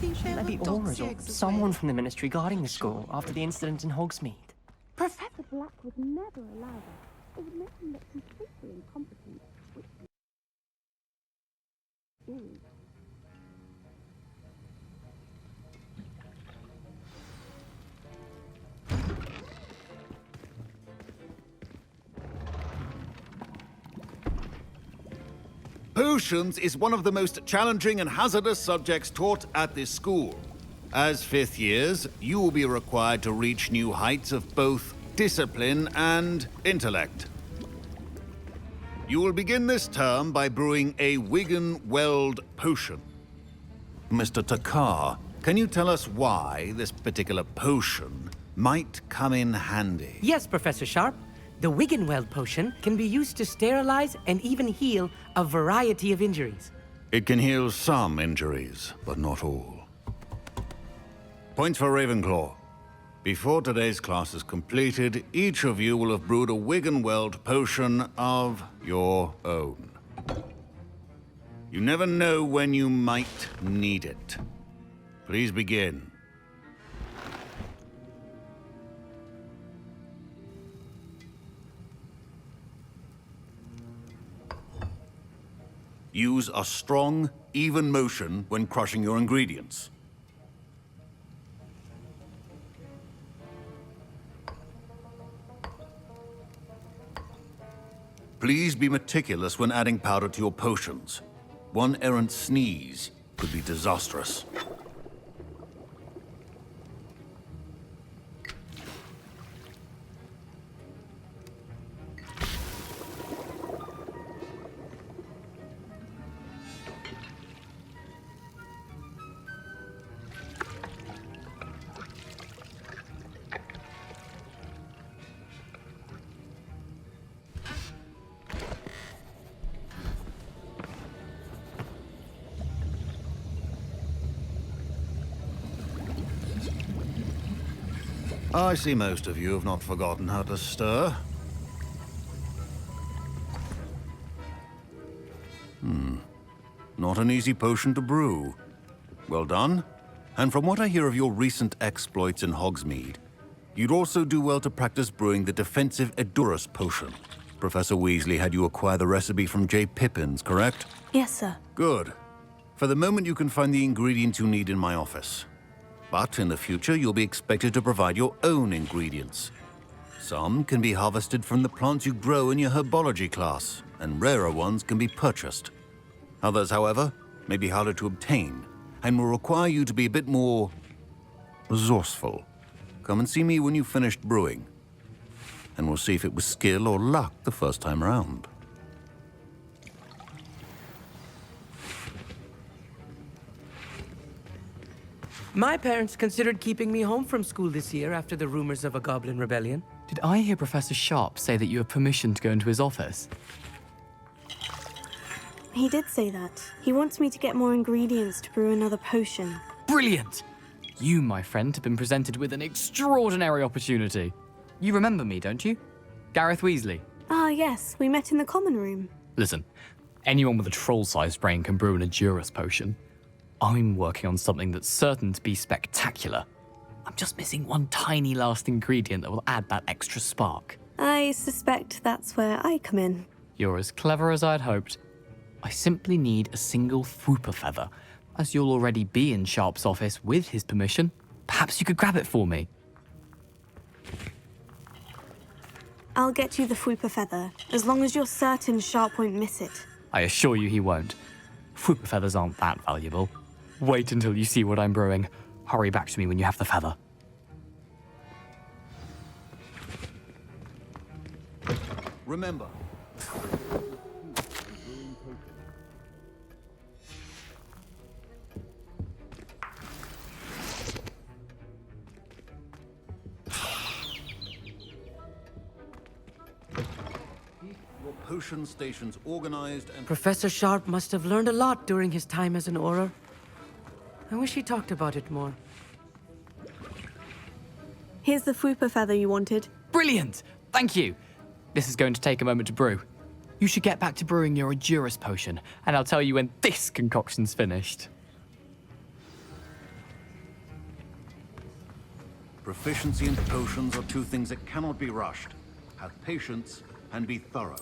Maybe Aura's or someone from the Ministry guarding the school after the incident in Hogsmeade. Professor Black would never allow that. It would make him look completely incompetent, which is. Potions is one of the most challenging and hazardous subjects taught at this school. As fifth years, you will be required to reach new heights of both discipline and intellect. You will begin this term by brewing a Wiggenweld potion. Mr. Takar, can you tell us why this particular potion might come in handy? Yes, Professor Sharp. The Wiggenweld potion can be used to sterilize and even heal a variety of injuries. It can heal some injuries, but not all. Points for Ravenclaw. Before today's class is completed, each of you will have brewed a Wiggenweld potion of your own. You never know when you might need it. Please begin. Use a strong, even motion when crushing your ingredients. Please be meticulous when adding powder to your potions. One errant sneeze could be disastrous. I see most of you have not forgotten how to stir. Not an easy potion to brew. Well done. And from what I hear of your recent exploits in Hogsmeade, you'd also do well to practice brewing the defensive Edurus potion. Professor Weasley had you acquire the recipe from J. Pippins, correct? Yes, sir. Good. For the moment, you can find the ingredients you need in my office. But in the future, you'll be expected to provide your own ingredients. Some can be harvested from the plants you grow in your herbology class, and rarer ones can be purchased. Others, however, may be harder to obtain, and will require you to be a bit more resourceful. Come and see me when you've finished brewing, and we'll see if it was skill or luck the first time around. My parents considered keeping me home from school this year after the rumors of a goblin rebellion. Did I hear Professor Sharp say that you have permission to go into his office? He did say that. He wants me to get more ingredients to brew another potion. Brilliant! You, my friend, have been presented with an extraordinary opportunity. You remember me, don't you? Gareth Weasley. Ah, yes. We met in the common room. Listen, anyone with a troll-sized brain can brew an Edurus potion. I'm working on something that's certain to be spectacular. I'm just missing one tiny last ingredient that will add that extra spark. I suspect that's where I come in. You're as clever as I'd hoped. I simply need a single Fwooper feather. As you'll already be in Sharp's office with his permission, perhaps you could grab it for me. I'll get you the Fwooper feather, as long as you're certain Sharp won't miss it. I assure you he won't. Fwooper feathers aren't that valuable. Wait until you see what I'm brewing. Hurry back to me when you have the feather. Remember, your potion stations organized and... Professor Sharp must have learned a lot during his time as an Auror. I wish he talked about it more. Here's the Fwooper feather you wanted. Brilliant! Thank you! This is going to take a moment to brew. You should get back to brewing your Edurus potion, and I'll tell you when this concoction's finished. Proficiency and potions are two things that cannot be rushed. Have patience and be thorough.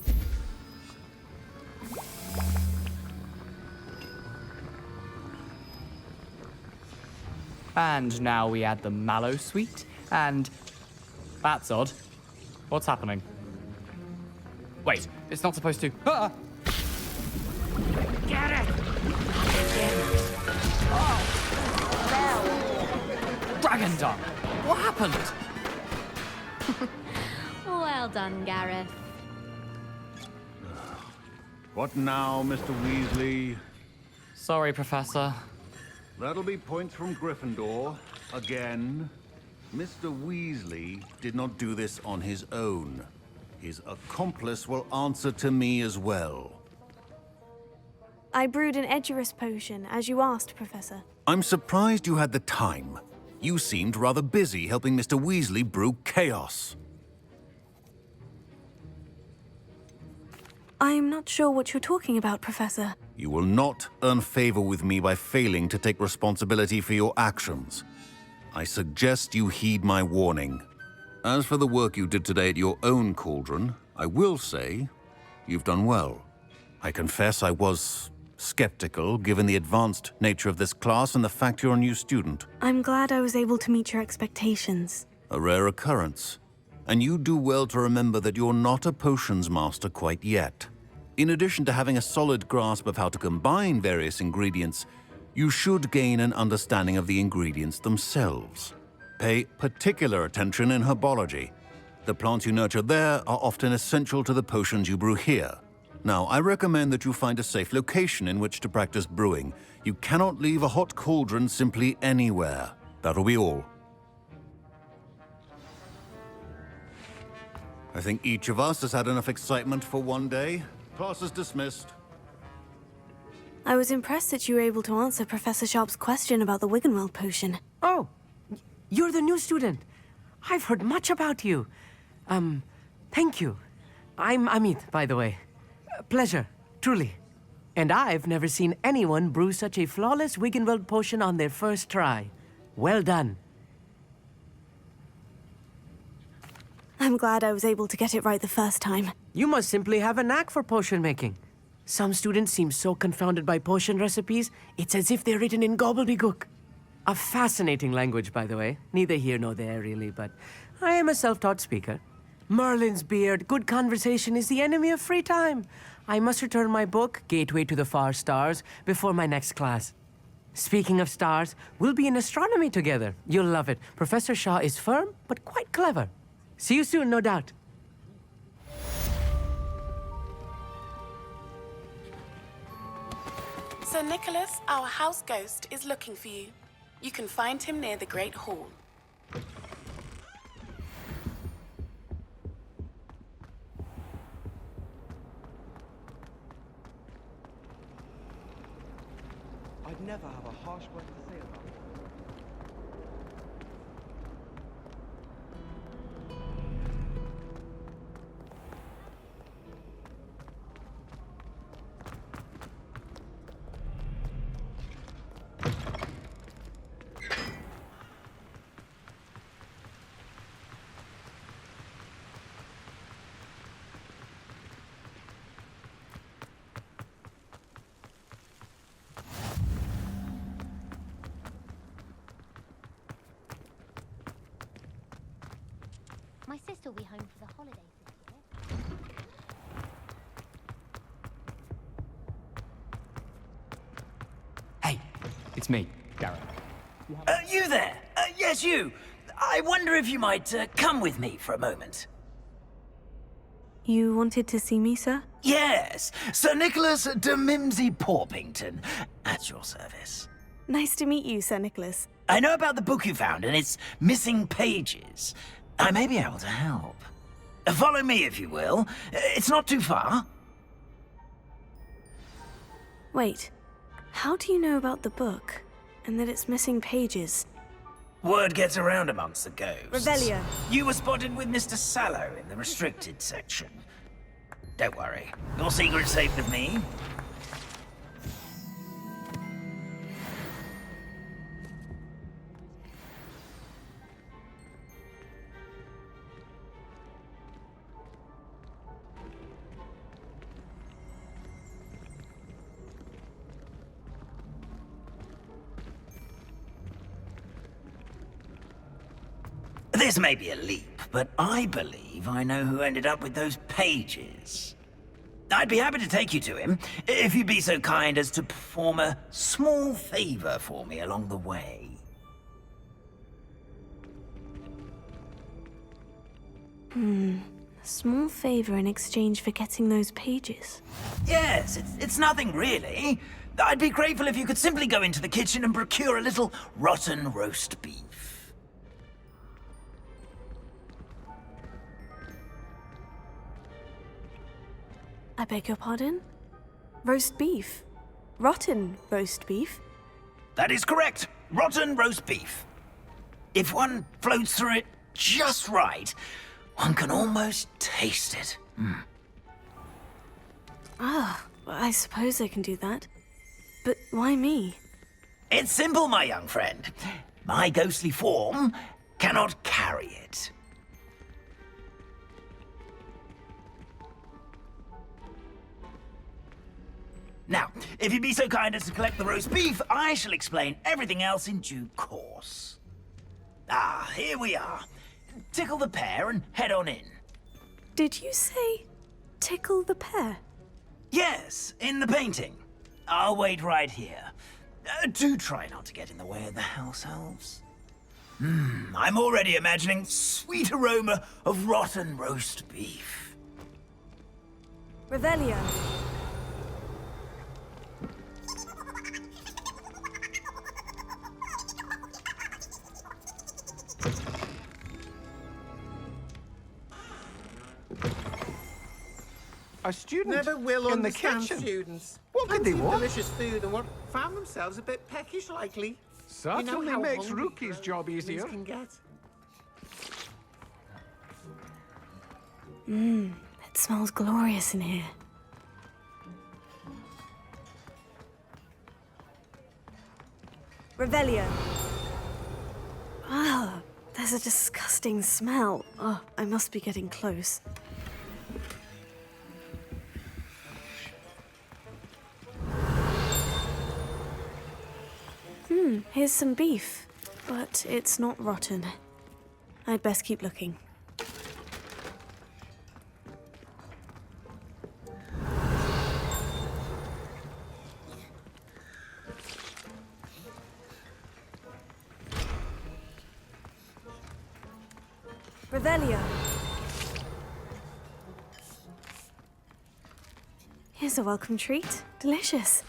And now we add the mallow sweet, and that's odd. What's happening? Wait, it's not supposed to. Ah! Get it! Dragon Dung! What happened? Well done, Gareth. What now, Mr. Weasley? Sorry, Professor. That'll be points from Gryffindor. Again. Mr. Weasley did not do this on his own. His accomplice will answer to me as well. I brewed an Edurus potion, as you asked, Professor. I'm surprised you had the time. You seemed rather busy helping Mr. Weasley brew chaos. I'm not sure what you're talking about, Professor. You will not earn favor with me by failing to take responsibility for your actions. I suggest you heed my warning. As for the work you did today at your own cauldron, I will say you've done well. I confess I was skeptical, given the advanced nature of this class and the fact you're a new student. I'm glad I was able to meet your expectations. A rare occurrence. And you do well to remember that you're not a potions master quite yet. In addition to having a solid grasp of how to combine various ingredients, you should gain an understanding of the ingredients themselves. Pay particular attention in herbology. The plants you nurture there are often essential to the potions you brew here. Now, I recommend that you find a safe location in which to practice brewing. You cannot leave a hot cauldron simply anywhere. That'll be all. I think each of us has had enough excitement for one day. Class is dismissed. I was impressed that you were able to answer Professor Sharp's question about the Wiggenweld potion. Oh, you're the new student. I've heard much about you. Thank you. I'm Amit, by the way. Pleasure, truly. And I've never seen anyone brew such a flawless Wiggenweld potion on their first try. Well done. I'm glad I was able to get it right the first time. You must simply have a knack for potion making. Some students seem so confounded by potion recipes, it's as if they're written in gobbledygook. A fascinating language, by the way. Neither here nor there, really, but I am a self-taught speaker. Merlin's beard, good conversation is the enemy of free time. I must return my book, Gateway to the Far Stars, before my next class. Speaking of stars, we'll be in astronomy together. You'll love it. Professor Shaw is firm, but quite clever. See you soon, no doubt. Sir Nicholas, our house ghost, is looking for you. You can find him near the Great Hall. I'd never have a harsh word to say about it. My sister will be home for the holidays this year. Hey, it's me, Gareth. You there? Yes, you. I wonder if you might come with me for a moment. You wanted to see me, sir? Yes, Sir Nicholas de Mimsy Porpington, at your service. Nice to meet you, Sir Nicholas. I know about the book you found and its missing pages. I may be able to help. Follow me, if you will. It's not too far. Wait, how do you know about the book? And that it's missing pages? Word gets around amongst the ghosts. Revelio. You were spotted with Mr. Sallow in the restricted section. Don't worry. Your secret's safe with me. This may be a leap, but I believe I know who ended up with those pages. I'd be happy to take you to him, if you'd be so kind as to perform a small favor for me along the way. A small favor in exchange for getting those pages. Yes, it's nothing really. I'd be grateful if you could simply go into the kitchen and procure a little rotten roast beef. I beg your pardon? Roast beef? Rotten roast beef? That is correct. Rotten roast beef. If one floats through it just right, one can almost taste it. Ah, I suppose I can do that. But why me? It's simple, my young friend. My ghostly form cannot carry it. Now, if you'd be so kind as to collect the roast beef, I shall explain everything else in due course. Ah, here we are. Tickle the pear and head on in. Did you say tickle the pear? Yes, in the painting. I'll wait right here. Do try not to get in the way of the house elves. I'm already imagining sweet aroma of rotten roast beef. Revelio. A student Never will in the understand kitchen. students. What could they Fancy want? delicious food and what found themselves a bit peckish likely. Certainly how makes hungry Rookie's job things easier. Can get. It smells glorious in here. Revelio. Ah, there's a disgusting smell. Oh, I must be getting close. Here's some beef, but it's not rotten. I'd best keep looking. Revelio. Here's a welcome treat. Delicious.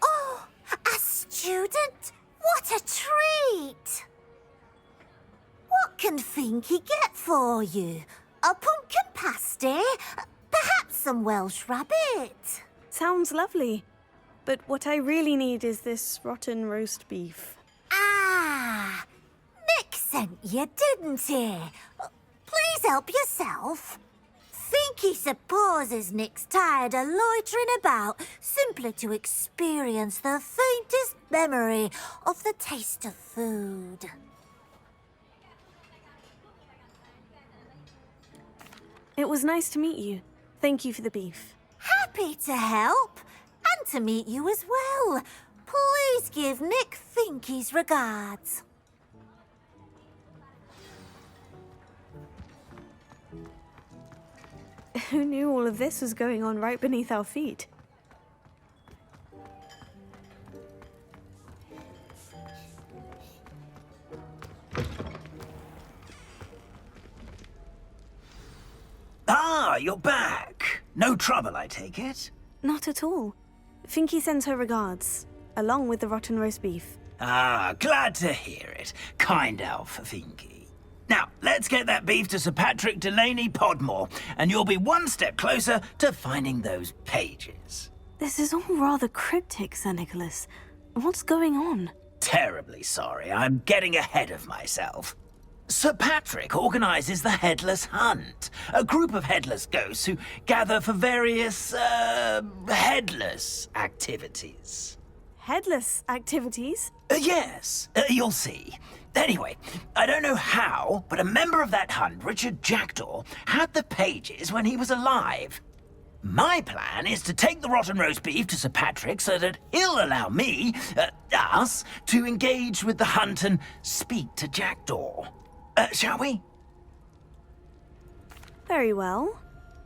Oh, a student? What a treat! What can Finky get for you? A pumpkin pasty? Perhaps some Welsh rabbit? Sounds lovely. But what I really need is this rotten roast beef. Ah, Nick sent you, didn't he? Please help yourself. Finky supposes Nick's tired of loitering about simply to experience the faintest memory of the taste of food. It was nice to meet you. Thank you for the beef. Happy to help, and to meet you as well. Please give Nick Finky's regards. Who knew all of this was going on right beneath our feet? Ah, you're back. No trouble, I take it? Not at all. Finky sends her regards, along with the rotten roast beef. Ah, glad to hear it. Kind elf, Finky. Now, let's get that beef to Sir Patrick Delaney Podmore, and you'll be one step closer to finding those pages. This is all rather cryptic, Sir Nicholas. What's going on? Terribly sorry, I'm getting ahead of myself. Sir Patrick organizes the Headless Hunt, a group of headless ghosts who gather for various, headless activities. Headless activities? Yes, you'll see. Anyway, I don't know how, but a member of that hunt, Richard Jackdaw, had the pages when he was alive. My plan is to take the rotten roast beef to Sir Patrick so that he'll allow me, us, to engage with the hunt and speak to Jackdaw. Shall we? Very well.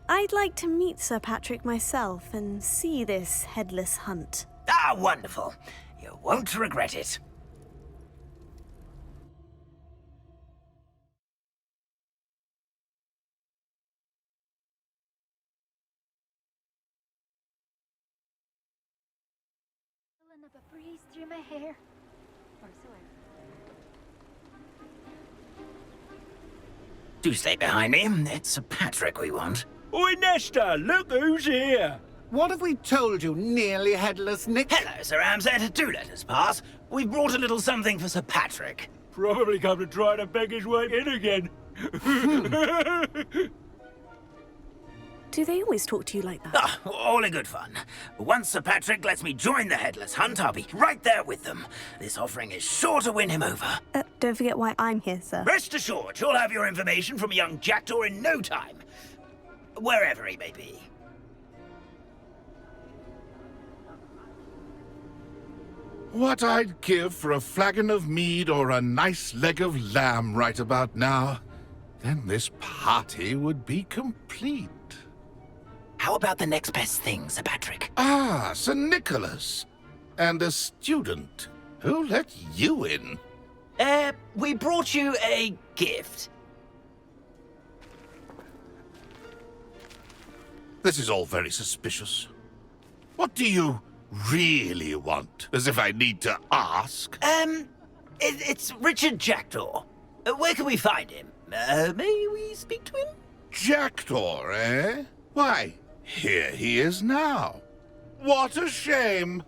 I'd like to meet Sir Patrick myself and see this headless hunt. Ah, wonderful. You won't regret it. Of a breeze through my hair. Or so Do stay behind me. It's Sir Patrick we want. Oi, Nesta, look who's here. What have we told you, nearly headless Nick? Hello, Sir Ramsay. Do let us pass. We've brought a little something for Sir Patrick. Probably come to try to beg his way in again. Do they always talk to you like that? Ah, all in good fun. Once Sir Patrick lets me join the Headless Hunt, I'll be right there with them. This offering is sure to win him over. Don't forget why I'm here, sir. Rest assured, you'll have your information from young Jackdaw in no time. Wherever he may be. What I'd give for a flagon of mead or a nice leg of lamb right about now. Then this party would be complete. How about the next best thing, Sir Patrick? Ah, Sir Nicholas. And a student. Who let you in? We brought you a gift. This is all very suspicious. What do you really want? As if I need to ask. It's Richard Jackdaw. Where can we find him? May we speak to him? Jackdaw, eh? Why, here he is now. What a shame.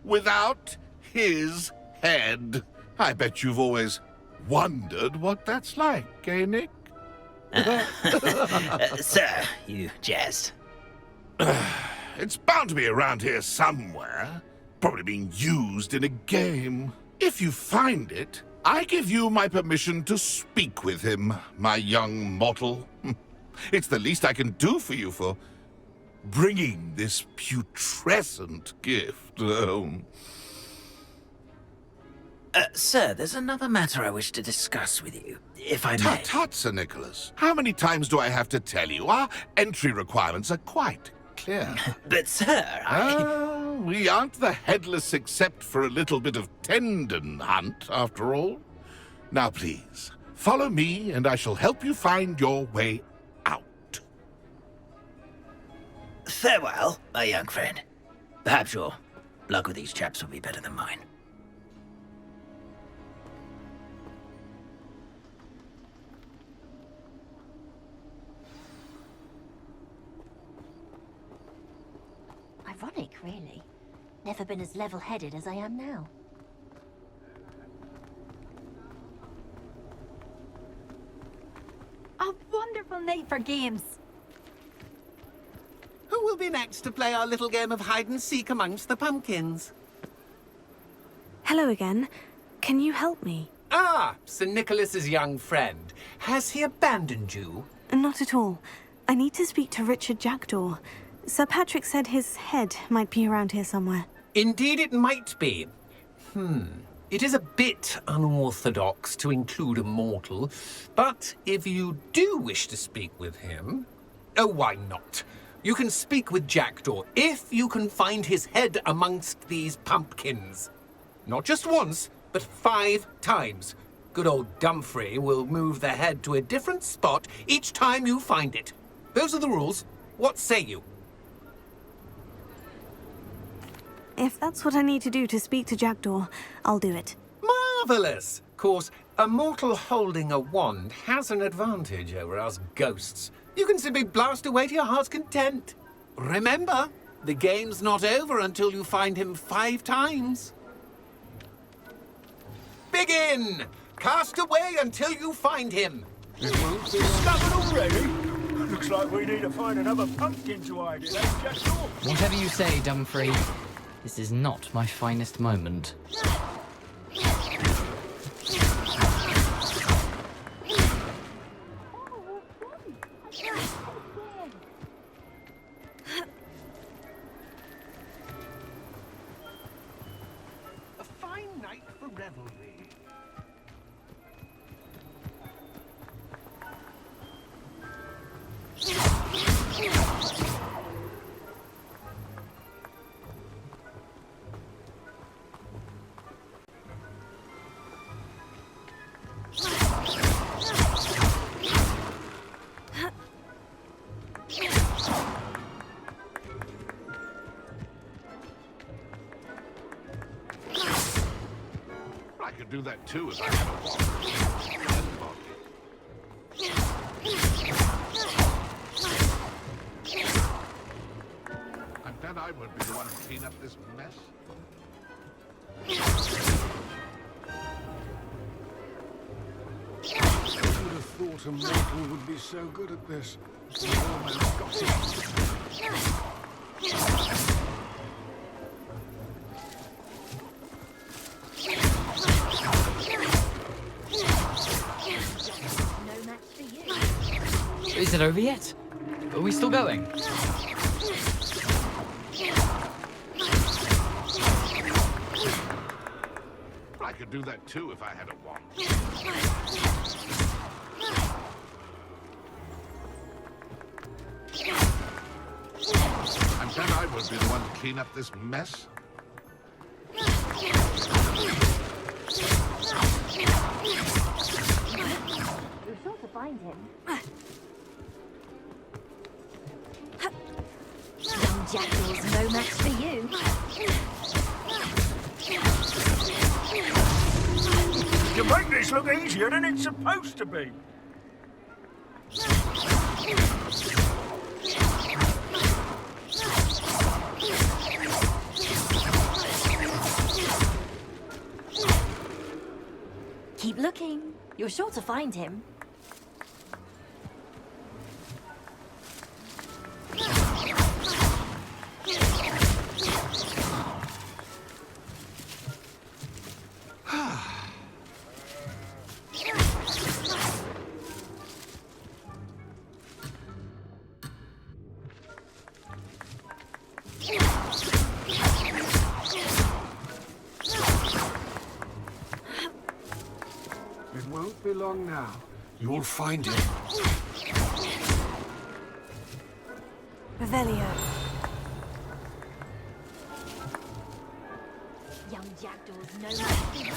Without his head. I bet you've always wondered what that's like, eh, Nick? Sir, you jest. It's bound to be around here somewhere. Probably being used in a game. If you find it, I give you my permission to speak with him, my young mortal. It's the least I can do for you for bringing this putrescent gift home. Sir, there's another matter I wish to discuss with you, if I may. Tut, Sir Nicholas. How many times do I have to tell you? Our entry requirements are quite clear. But, sir, we aren't the Headless except for a little bit of tendon hunt, after all. Now, please, follow me, and I shall help you find your way out. Farewell, my young friend. Perhaps your luck with these chaps will be better than mine. ironic, really. Never been as level-headed as I am now. A wonderful night for games. Who will be next to play our little game of hide-and-seek amongst the pumpkins? Hello again. Can you help me? Ah, Sir Nicholas's young friend. Has he abandoned you? Not at all. I need to speak to Richard Jackdaw. Sir Patrick said his head might be around here somewhere. Indeed it might be. It is a bit unorthodox to include a mortal, but if you do wish to speak with him... Oh, why not? You can speak with Jackdaw if you can find his head amongst these pumpkins. Not just once, but 5 times. Good old Dumfrey will move the head to a different spot each time you find it. Those are the rules. What say you? If that's what I need to do to speak to Jackdaw, I'll do it. Marvellous! Of course, a mortal holding a wand has an advantage over us ghosts. You can simply blast away to your heart's content. Remember, the game's not over until you find him 5 times. Begin! Cast away until you find him. Discovered already? Looks like we need to find another pumpkin to hide in, eh, Jackdaw? Whatever you say, Dumfrey. This is not my finest moment. A fine night for revelry. I could do that too if I had a wand. I bet I would be the one to clean up this mess. Who would have thought a mortal would be so good at this? Almost got it. Is it over yet? Are we still going? I could do that too if I had a wand. I bet I would be the one to clean up this mess. You're sure to find him. Young Jackal's no match for you. You make this look easier than it's supposed to be. Keep looking. You're sure to find him. It won't be long now. You'll find him. Revelio. Young Jackdaw's no match for you.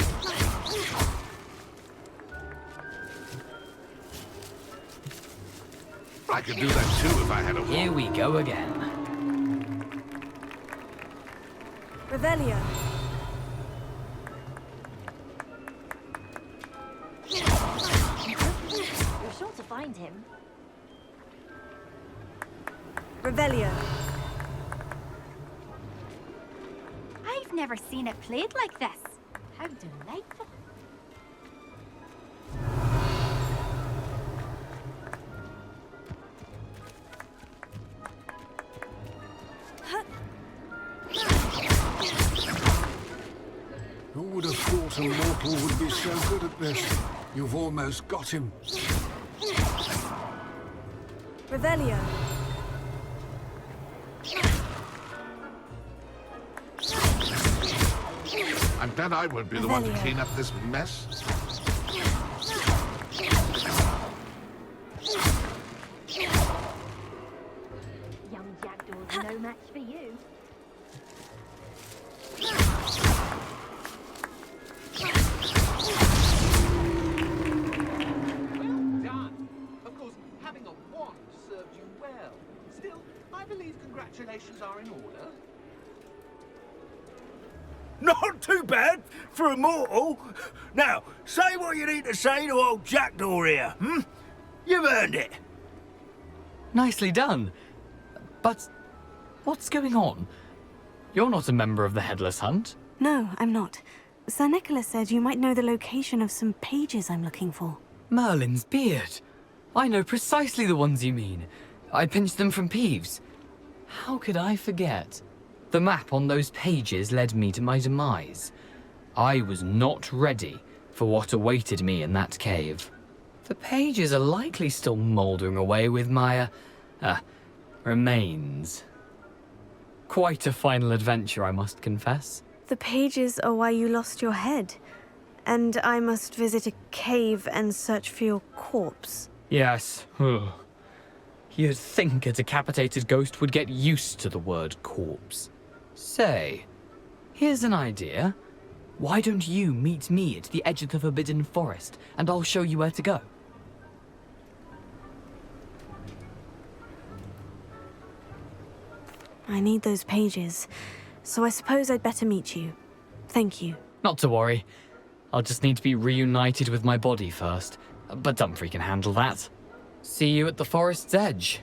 I could do that too if I had a wand. Here we go again. Revelio. You're sure to find him. Revelio. I've never seen it played like this. How delightful. Who would have thought a mortal would be so good at this? You've almost got him. Revelio. I bet I would be the one to clean up this mess. Young Jackdaw's no match for you. Well done. Of course, having a wand served you well. Still, I believe congratulations are in order. Not too bad for a mortal. Now, say what you need to say to old Jackdaw here, hmm? You've earned it. Nicely done. But what's going on? You're not a member of the Headless Hunt. No, I'm not. Sir Nicholas said you might know the location of some pages I'm looking for. Merlin's beard. I know precisely the ones you mean. I pinched them from Peeves. How could I forget? The map on those pages led me to my demise. I was not ready for what awaited me in that cave. The pages are likely still mouldering away with my, remains. Quite a final adventure, I must confess. The pages are why you lost your head. And I must visit a cave and search for your corpse. Yes. You'd think a decapitated ghost would get used to the word corpse. Say, here's an idea. Why don't you meet me at the edge of the Forbidden Forest, and I'll show you where to go? I need those pages, so I suppose I'd better meet you. Thank you. Not to worry. I'll just need to be reunited with my body first. But Dumfries can handle that. See you at the forest's edge.